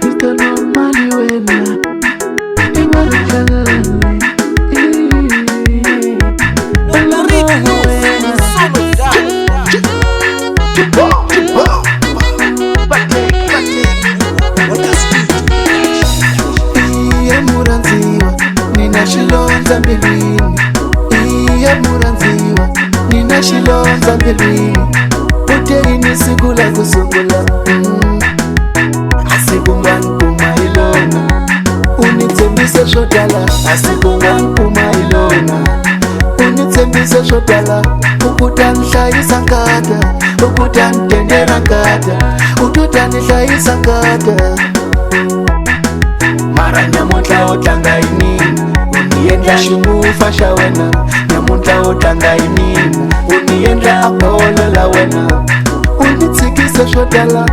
Mr. Normally wena iwarukalale Iye muranziwa nina shilonza mbilwini Iye muranziwa nina shilonza mbilwini Uteini siku la kusungula Asibungani kumailona Unitsembise shotala Asibungani kumailona Unitsembise shotala Ukutanihlayisa nkada Ukutantendera nkada Ututanihlayisa nkada Mara nyamunta otanga inini Unienda shimufa shawena Nyamunta otanga inini Unienda akolola wena Unitsikise shotala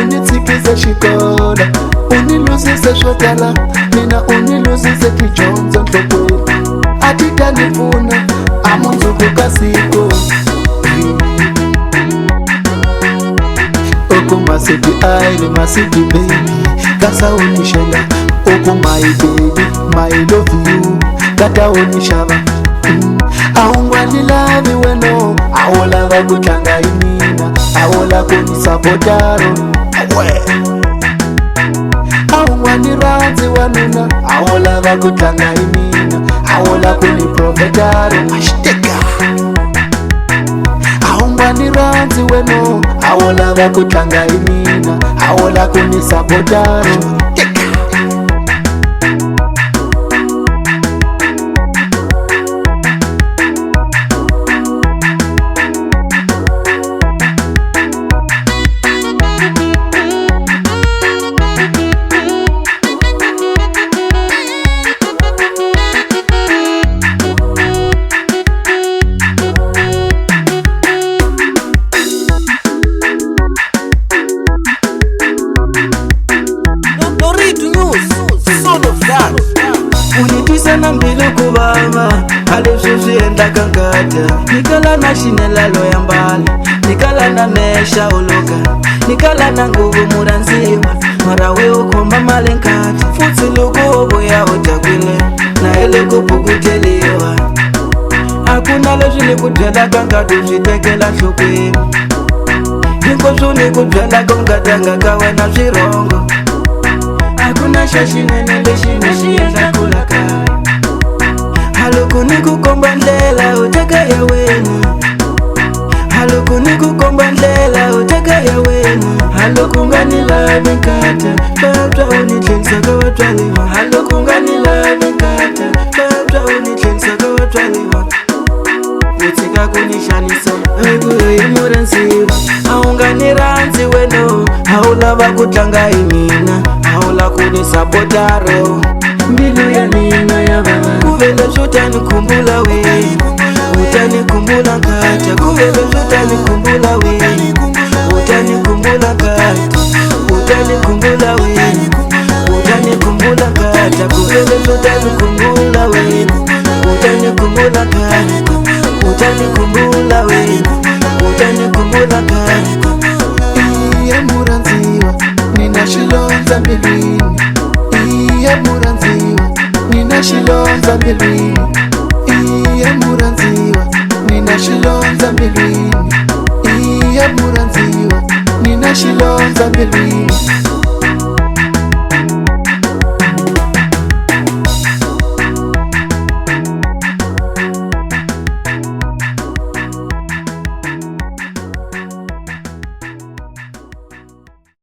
Unitsikise shikoda Uniluzise shotala Nina uniluzise kijonzo ntokwe Atita nifuna Amunzuku kasiko Oku masiti aile masiti baby Kasa unishenda Oku my baby My love you Kata unishaba Aungwa nilavi weno Awola vakutanga inina Awola kunisapotaro Aungwa niranzi wanuna Awola vakutanga inina Awola kuniprofetaro Ashteka Aungwa niranzi weno Awola vakutanga inina Awola kunisapotaro Unitisa na mbili kubama Alivyo enda kankata Nikala na shinela loya mbali Nikala na mesha oloka Nikala na nguvu muranziwa Marawe ukomba malenkati Futsi luku obo ya utakwile Na ele kupukutelewa Hakuna lejini kutwela kankatu Jitekela shukwe Niko shuni kutwela kankatanga kawe na shirongo Hakuna shashinene leshine shienda kulaka Halukuni kukomba ndlela utaka ya weni Halukuni kukomba ndlela utaka ya weni Halukunganila mikata Babra unitlensa kawatwaliwa Halukunganila mikata Babra unitlensa kawatwaliwa Utika kunishanisa Aiguyo imuransiwa Aunganiranzi weno Haulava kutanga inina Haula kunisapotaro Mbilu ya nina ya baba Kuvele shutani kumbula we Utani kumbula kata Kuvele shutani kumbula we Utani kumbula kata Utani kumbula we Utani kumbula kata Kuvele shutani kumbula we Utani kumbula kata Utani kumbula we Utani kumbula kata Iye muranziwa Nina shilonza mbilwini Iye muranziwa Nina shilonza mbilwini Iye muranziwa Nina shilonza mbilwini Iye muranziwa Nina shilonza mbilwini